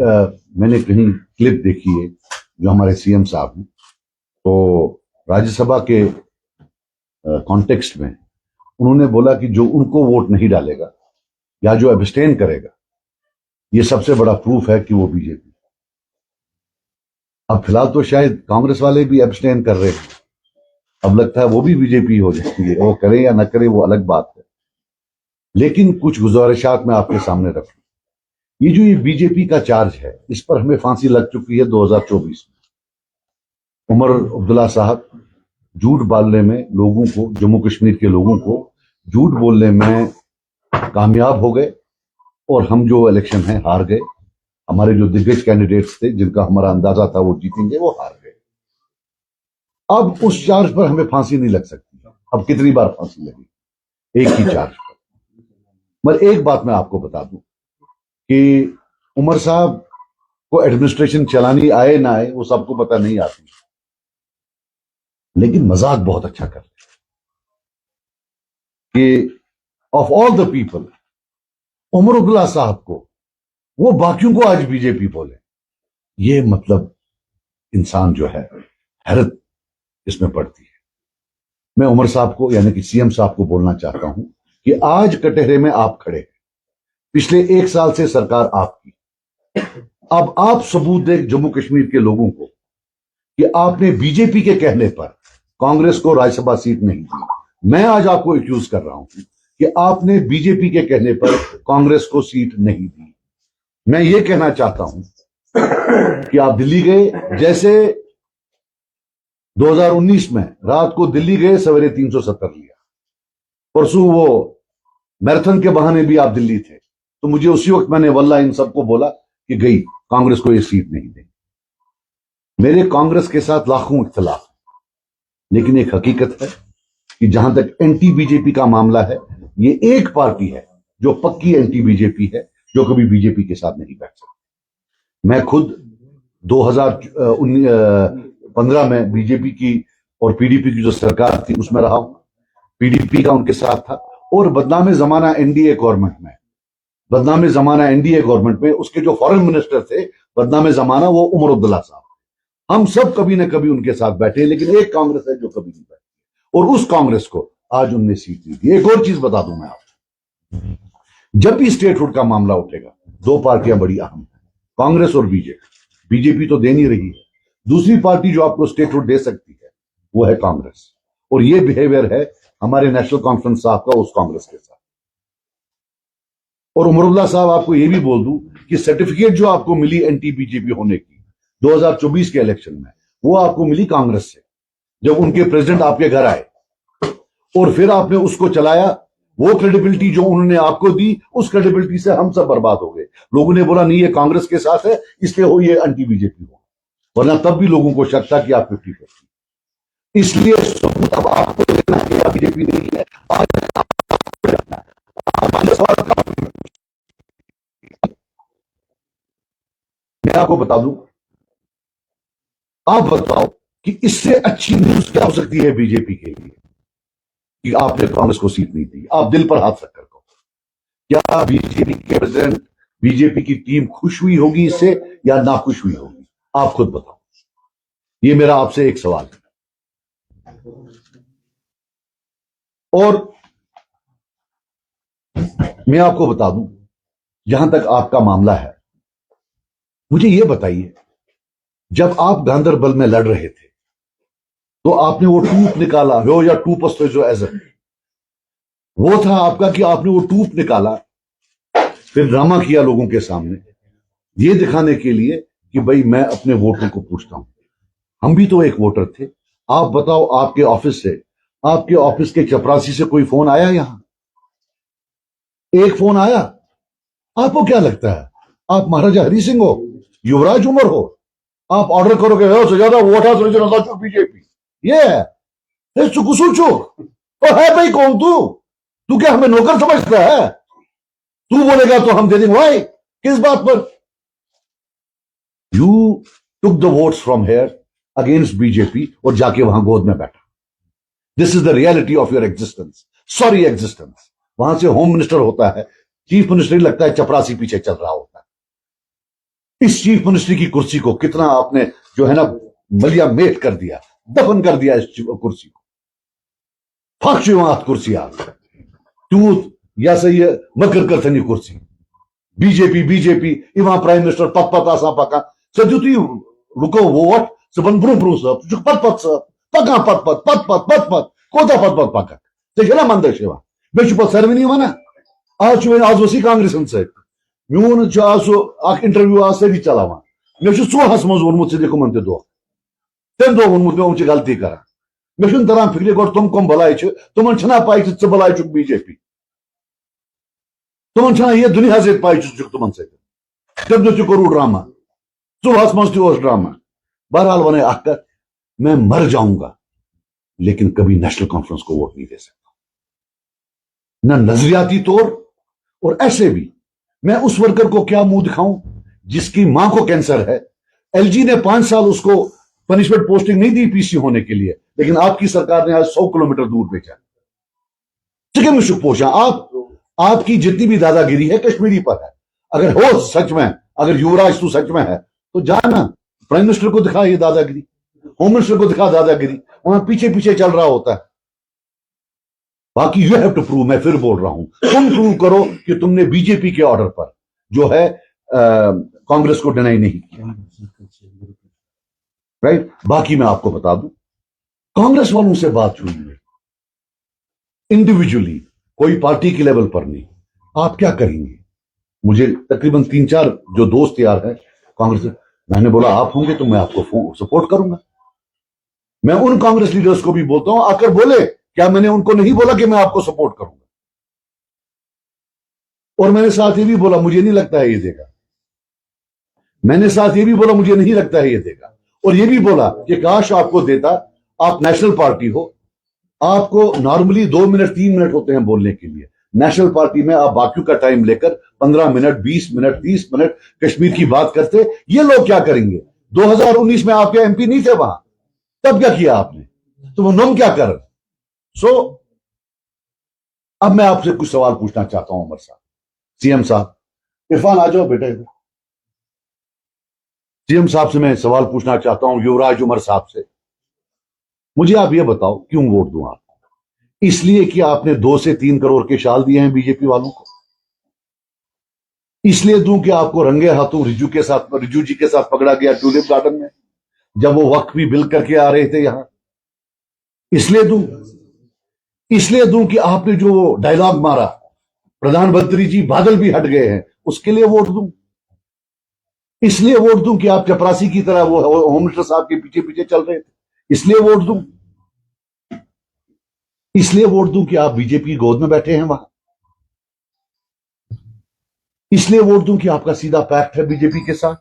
मैंने कहीं क्लिप देखी है जो हमारे सीएम साहब हैं, तो राज्यसभा के कॉन्टेक्स्ट में उन्होंने बोला कि जो उनको वोट नहीं डालेगा या जो एब्सटेन करेगा, ये सबसे बड़ा प्रूफ है कि वो बीजेपी। अब फिलहाल तो शायद कांग्रेस वाले भी एब्सटेन कर रहे हैं, अब लगता है वो भी बीजेपी हो जाएंगे। वो करें या ना करें वो अलग बात है, लेकिन कुछ गुजारिशात मैं आपके सामने रखूं। ये जो ये बीजेपी का चार्ज है, इस पर हमें फांसी लग चुकी है 2024 में। उमर अब्दुल्ला साहब झूठ बोलने में लोगों को, जम्मू कश्मीर के लोगों को झूठ बोलने में कामयाब हो गए और हम जो इलेक्शन है हार गए। हमारे जो दिग्गज कैंडिडेट्स थे जिनका हमारा अंदाजा था वो जीतेंगे, वो हार गए। अब उस चार्ज पर हमें फांसी नहीं लग सकती। अब कितनी बार फांसी लगी एक ही चार्ज पर। मगर एक बात मैं आपको बता दूं कि उमर साहब को एडमिनिस्ट्रेशन चलानी आए ना आए वो सबको पता नहीं आती, लेकिन मजाक बहुत अच्छा करते कि of all the people Omar Abdullah sahab को, वो बाकियों को आज बीजेपी बोले। ये मतलब इंसान जो है हैरत इसमें पड़ती है। मैं उमर साहब को यानी कि सीएम साहब को बोलना चाहता हूं कि आज कटहरे में आप खड़े हैं, पिछले 1 साल से सरकार आपकी। अब आप सबूत दें जम्मू कश्मीर के लोगों को कि आपने बीजेपी के कहने पर कांग्रेस को राज्यसभा सीट नहीं दी। मैं आज आपको एक्यूज कर रहा हूं कि आपने बीजेपी के कहने पर कांग्रेस को सीट नहीं दी। मैं ये कहना चाहता हूं कि आप दिल्ली गए, जैसे 2019 में रात को दिल्ली गए, सवेरे 370 लिया। परसों वो मैराथन के बहाने भी आप दिल्ली थे, तो मुझे उसी वक्त मैंने वल्ला इन सबको बोला कि गई कांग्रेस को ये सीट नहीं देंगे। मेरे कांग्रेस के साथ लाखों इख्तिलाफ, लेकिन एक हकीकत है कि जहां तक एंटी बीजेपी का मामला है, ये एक पार्टी है जो पक्की एंटी बीजेपी है, जो कभी बीजेपी के साथ नहीं बैठ सकती। मैं खुद 2015 में बीजेपी की और पीडीपी की जो सरकार थी उसमें रहा हूं, पीडीपी का उनके साथ था। और बदनामे जमाना एनडीए गवर्नमेंट में, बदनामे जमाना एनडीए गवर्नमेंट में उसके जो फॉरेन मिनिस्टर थे, बदनामे जमाना वो उमर अब्दुल्ला साहब। हम सब कभी ना कभी उनके साथ बैठे, लेकिन एक कांग्रेस है जो कभी नहीं बैठी, और उस कांग्रेस को आज उनने सीट नहीं दी। एक और चीज बता दूं मैं आपको, जब भी स्टेटहुड का मामला उठेगा, 2 पार्टियां बड़ी अहम है, कांग्रेस और बीजेपी। बीजेपी तो दे नहीं रही है। दूसरी पार्टी जो आपको स्टेटहुड दे सकती है वो है कांग्रेस, और ये बिहेवियर है हमारे नेशनल कॉन्फ्रेंस साहब का उस कांग्रेस के साथ। और उमर अब्दुल्ला साहब, आपको ये भी बोल दूं कि सर्टिफिकेट जो आपको मिली एंटी बीजेपी होने की 2024 के इलेक्शन में, वो आपको मिली कांग्रेस से, जब उनके प्रेसिडेंट आपके घर आए और फिर आपने उसको चलाया। वो क्रेडिबिलिटी जो उन्होंने आपको दी, उस क्रेडिबिलिटी से हम सब बर्बाद हो गए। लोगों ने बोला नहीं ये कांग्रेस के साथ है इसलिए हो ये एंटी बीजेपी हो, वरना तब भी लोगों को शक था कि आप 50-50। इसलिए अब आपको देखना है बीजेपी नहीं है, मैं आपको बता दूं, आप बताओ कि इससे अच्छी न्यूज क्या हो सकती है बीजेपी के लिए कि आपने कांग्रेस को सीट नहीं दी। आप दिल पर हाथ रखकर कहो, क्या बीजेपी के प्रेसिडेंट, बीजेपी की टीम खुश हुई होगी इससे या नाखुश हुई होगी? आप खुद बताओ। ये मेरा आपसे एक सवाल है। और मैं आपको बता दूं, जहां तक आपका मामला है, मुझे यह बताइए, जब आप गांदरबल में लड़ रहे थे तो आपने वो टूप निकाला हो या टूपस जो एजर, वो था आपका कि आपने वो टूप निकाला, फिर ड्रामा किया लोगों के सामने ये दिखाने के लिए कि भाई मैं अपने वोटरों को पूछता हूं। हम भी तो एक वोटर थे। आप बताओ, आपके ऑफिस से, आपके ऑफिस के चपरासी से कोई फोन आया? यहां एक फोन आया? आपको क्या लगता है आप महाराजा हरि सिंह हो, युवराज उमर हो? आप ऑर्डर करोगे से ज्यादा वोट बीजेपी, ये है चुक तो है भाई। कौन तू क्या हमें नौकर समझता है? तू बोलेगा तो हम दे देंगे। भाई किस बात पर? You took the votes from here against BJP और जाके वहां गोद में बैठा। This is the reality of your existence, sorry existence. वहां से होम मिनिस्टर होता है, चीफ मिनिस्टर ही लगता है चपरासी पीछे चल रहा होता है। इस चीफ मिनिस्ट्री की कुर्सी को कितना आपने जो है ना मलिया मेट कर दिया, दफन कर दिया इस कुर्सी को। फाक कुर्सी आप तूत या सही मकर करथनी कुर्सी बीजेपी इवा प्राइम मिनिस्टर पत पत आसा पका सदु तु रुको वोट सबन ब्रू ब्रू सब जुक पत पत सब पका पत कोता पत पका तेरा मंद शिवा बेच पत सर्वनी वना आज आज वसी कांग्रेस से मून आज इंटरव्यू आज सही चलावान मे चोहस मज वोनमुत दिकुमन तह तम दह वोनमुत मे उम गलती कर मे तरान फिक्र गो तुम कम भलाई तुम पाई च भलाई चुक बीजेपी तुम ये दुनिया से पाई चुक तुम तम दह करू ड्रामा सुबह मज ड्रामा। बहरहाल वन कत मैं मर जाऊंगा लेकिन कभी नेशनल कॉन्फ्रेंस को वोट नहीं दे सकता, न नजरियाती तौर और ऐसे भी मैं उस वर्कर को क्या मुंह दिखाऊं जिसकी मां को कैंसर है। एलजी ने 5 साल उसको पनिशमेंट पोस्टिंग नहीं दी पीसी होने के लिए, लेकिन आपकी सरकार ने आज 100 किलोमीटर दूर भेजा। चिकन में शुक पोषा आपकी जितनी भी दादागिरी है कश्मीरी पर है। अगर हो सच में, अगर युवराज तू सच में है तो जाना प्राइम मिनिस्टर को दिखा ये दादागिरी, होम मिनिस्टर को दिखा दादागिरी, वहां पीछे पीछे चल रहा होता है। बाकी यू हैव टू प्रूव, मैं फिर बोल रहा हूं, तुम प्रूव करो कि तुमने बीजेपी के ऑर्डर पर जो है कांग्रेस को डिनाई नहीं किया, राइट। बाकी मैं आपको बता दूं, कांग्रेस वालों से बात हुई है इंडिविजुअली, कोई पार्टी के लेवल पर नहीं। आप क्या करेंगे? मुझे तकरीबन 3-4 जो दोस्त यार हैं कांग्रेस, मैंने बोला आप होंगे तो मैं आपको सपोर्ट करूंगा। मैं उन कांग्रेस लीडर्स को भी बोलता हूं, आकर बोले क्या मैंने उनको नहीं बोला कि मैं आपको सपोर्ट करूंगा? और मैंने साथ ये भी बोला मुझे नहीं लगता है ये देगा, मैंने साथ ये भी बोला मुझे नहीं लगता है ये देगा, और ये भी बोला कि काश आपको देता, आप नेशनल पार्टी हो, आपको नॉर्मली 2 मिनट 3 मिनट होते हैं बोलने के लिए, नेशनल पार्टी में आप बाकी का टाइम लेकर 15 मिनट 20 मिनट 30 मिनट कश्मीर की बात करते। ये लोग क्या करेंगे? 2019 में आपके एमपी नहीं थे वहां, तब क्या किया आपने? तो वो नम क्या कर? अब मैं आपसे कुछ सवाल पूछना चाहता हूं उमर साहब, सीएम साहब, इरफान आ जाओ बेटा इधर। सीएम साहब से मैं सवाल पूछना चाहता हूं, युवराज उमर साहब से, मुझे आप ये बताओ क्यों वोट दूं आपको? इसलिए कि आपने 2 से 3 करोड़ के शाल दिए हैं बीजेपी वालों को? इसलिए दूं कि आपको रंगे हाथों रिजू जी के साथ पकड़ा गया टूलिप गार्डन में जब वो वक्त भी बिल करके आ रहे थे यहां? इसलिए दूं कि आपने जो डायलॉग मारा, प्रधानमंत्री जी बादल भी हट गए हैं, उसके लिए वोट दूं? इसलिए वोट दूं कि आप चपरासी की तरह वो होम मिनिस्टर साहब के पीछे पीछे चल रहे थे, इसलिए वोट दूं? इसलिए वोट दूं कि आप बीजेपी गोद में बैठे हैं वहां? इसलिए वोट दूं कि आपका सीधा पैक्ट है बीजेपी के साथ?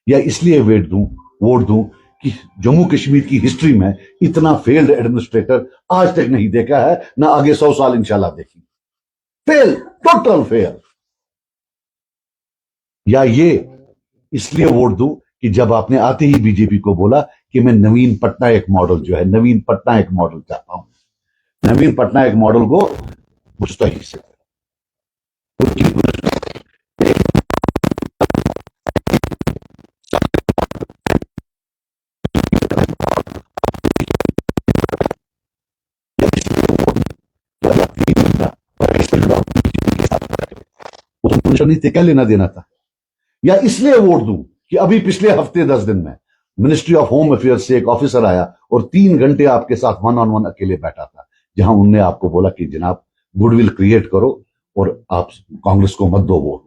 या इसलिए वोट दूं कि जम्मू कश्मीर की हिस्ट्री में इतना फेल्ड एडमिनिस्ट्रेटर आज तक नहीं देखा है, ना आगे 100 साल इंशाल्लाह देखेंगे। Fail, total fail. या ये इसलिए वोट दूं कि जब आपने आते ही बीजेपी को बोला कि मैं नवीन पटनायक मॉडल जो है, नवीन पटनायक मॉडल चाहता हूं, नवीन पटनायक मॉडल को मुस्तहिद से क्या लेना देना था? या इसलिए वोट दूं कि अभी पिछले हफ्ते 10 दिन में मिनिस्ट्री ऑफ होम अफेयर्स से एक ऑफिसर आया और 3 घंटे आपके साथ 1-on-1 अकेले बैठा था, जहां उनने आपको बोला कि जनाब गुडविल क्रिएट करो और आप कांग्रेस को मत दो वोट,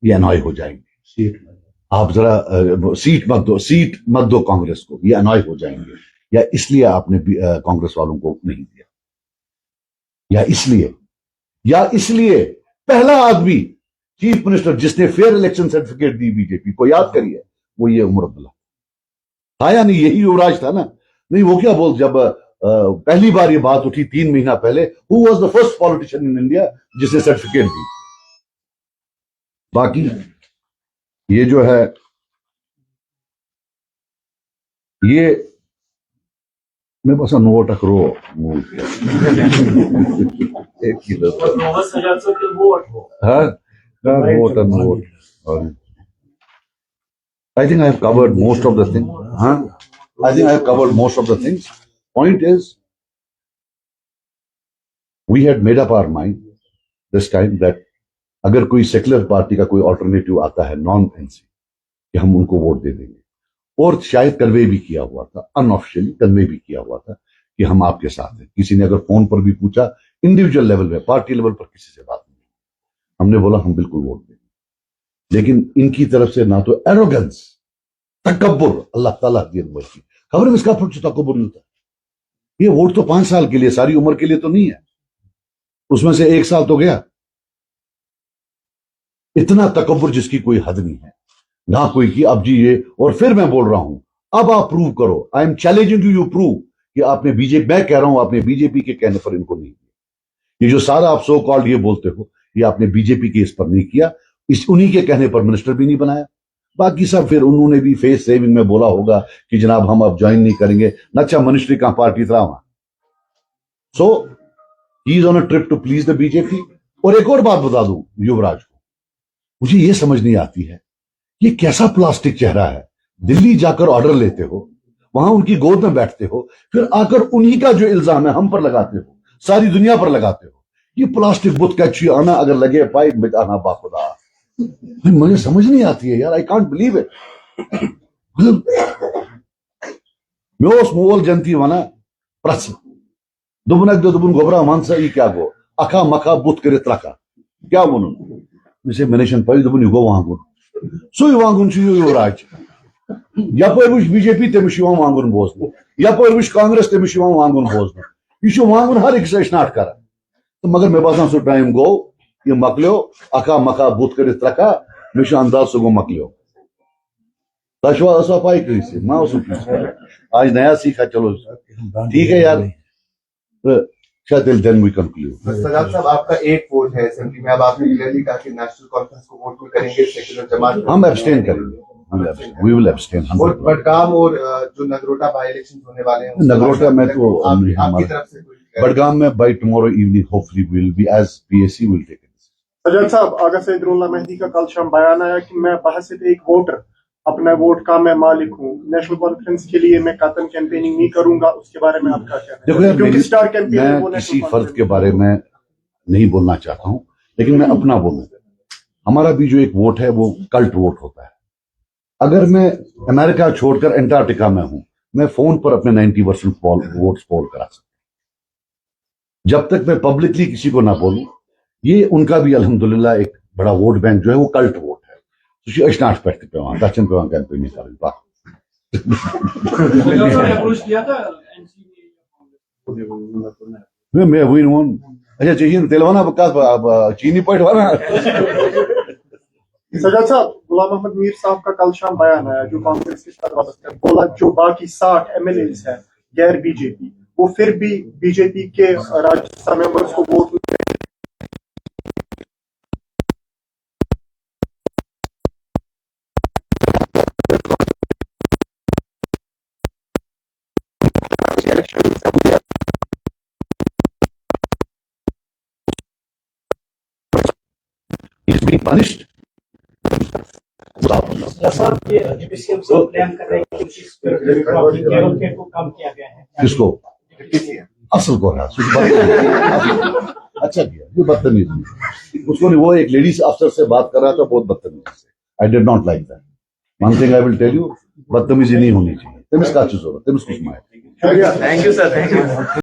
ये अनॉय हो जाएंगे, आप जरा सीट मत दो कांग्रेस को, ये अनॉय हो जाएंगे। या इसलिए आपने कांग्रेस वालों को नहीं दिया? या इसलिए पहला आदमी चीफ मिनिस्टर जिसने फेयर इलेक्शन सर्टिफिकेट दी बीजेपी को, याद करिए, वो ये उमर अब्दुल्ला था या नहीं? यही युवराज था ना? नहीं, वो क्या बोल, जब पहली बार ये बात उठी 3 महीना पहले, who was the first politician in India जिसने सर्टिफिकेट दी? बाकी ये जो है, ये मैं बस नोट करो एक किलो हाँ note I think I have covered most of the things. Huh? I think I have covered most of the things. Point is, we had made up our mind this time that अगर कोई secular party का कोई alternative आता है non NC कि हम उनको vote दे देंगे, और शायद कन्वे भी किया हुआ था, अनऑफिशियली कन्वे भी किया हुआ था कि हम आपके साथ हैं। किसी ने अगर फोन पर भी पूछा, इंडिविजुअल लेवल में, पार्टी लेवल पर किसी से बात नहीं, हमने बोला हम बिल्कुल वोट देंगे। लेकिन इनकी तरफ से ना तो एरोगेंस, तकब्बुर, अल्लाह ताला की खबर में इसका तकब्बुर नहीं था। ये वोट तो 5 साल के लिए, सारी उम्र के लिए तो नहीं है, उसमें से 1 साल तो गया। इतना तकब्बुर जिसकी कोई हद नहीं है, ना कोई की अब जी ये। और फिर मैं बोल रहा हूं, अब आप प्रूव करो, I am challenging you prove कि आपने बीजेपी, मैं कह रहा हूं आपने बीजेपी के कहने पर इनको नहीं किया। ये जो सारा आप सो कॉल्ड ये बोलते हो, ये आपने बीजेपी के इस पर नहीं किया, उन्हीं के कहने पर मिनिस्टर भी नहीं बनाया। बाकी सब फिर उन्होंने भी फेस सेविंग में बोला होगा कि जनाब हम अब ज्वाइन नहीं करेंगे, नचा मिनिस्ट्री का पार्टी था वहां। So he is on a trip to please the BJP. और एक और बात बता दूं युवराज को, मुझे ये समझ नहीं आती है, ये कैसा प्लास्टिक चेहरा है। दिल्ली जाकर ऑर्डर लेते हो, वहां उनकी गोद में बैठते हो, फिर आकर उन्हीं का जो इल्जाम है हम पर लगाते हो, सारी दुनिया पर लगाते हो। ये प्लास्टिक बुत का आना अगर लगे पाइप में आना बाखुदा, मुझे समझ नहीं आती है यार, आई कांट बिलीव इट। म्योस मोल जनती वना प्रस दुबनक दुबन गोबरा मानसा ई क्या गो अखा मखा बुत करे त्रका क्या वनुन मिसे मनेशन पाई दुबन युगो वांगुन सुई वांगुन छु युवराज यपर वुश बीजेपी ते मिश वांगुन बोजन, यपर वुश कांग्रेस ते मिश वांगुन बोजन, यह वांगुन हर एक नाट कर। तो मगर मे बासान सो टाइम गो, ये मकलो अखा मखा बुत कर त्रका मे अंदाज सो गो मकलो। तशवा पाई कहीं माँ आज नया सीखा, चलो ठीक है यार। Then we conclude. सजाद साहब, आपका एक वोट है असेंबली में, अब आपने क्लियरली कहा कि नेशनल कॉन्फ्रेंस को वोट में करेंगे, सेक्युलर जमात हम एब्सटेन करेंगे, वी विल एब्सटेन। और बडगाम और जो नगरोटा बाई इलेक्शन होने वाले हैं, नगरोटा में तो आपकी तरफ से बडगाम में by tomorrow evening hopefully will be as PSC will take it. Sajad sahab, Agha सैयदुल्लाह Mehdi का कल शाम बयान आया कि मैं बहसियत एक वोटर अपने वोट का मैं मालिक हूँ, नेशनल कॉन्फ्रेंस के लिए मैं कतन कैंपेनिंग नहीं करूंगा। उसके बारे में आपका क्या है? देखो यार, मैं किसी फर्द के बारे में नहीं बोलना चाहता हूं, लेकिन मैं अपना बोलूंगा। हमारा भी जो एक वोट है वो कल्ट वोट होता है। अगर मैं अमेरिका छोड़कर एंटार्क्टिका में हूं, मैं फोन पर अपने 90% वोट्स पोल करा सकता हूं। जब तक मैं पब्लिकली किसी को ना बोलूं, ये उनका भी अल्हम्दुलिल्लाह एक बड़ा वोट बैंक जो है वो कल्ट वोट है। दक्षिण पे वहां कैंपेन नहीं करें। मैं वही अच्छा चाहिए तेलवाना चीनी पॉइंट वाला। सजाद साहब, गुलाम अहमद मीर साहब का कल शाम बयान आया जो कांग्रेस के साथ वाबस्ता है, बोला जो बाकी 60 एमएलएस हैं गैर बीजेपी, वो फिर भी बीजेपी के राज्यसभा मेंबर्स को वोट He's being punished. किसको? असल को है, अच्छा किया, ये बदतमीजी उसको नहीं। वो एक लेडीज अफसर से बात कर रहा था बहुत बदतमीजी से। I did not like that. One thing I will tell you, बदतमीजी नहीं होनी चाहिए। तेमिस का चीज हो रहा, तेमिस कुछ माए। Thank you sir, thank you.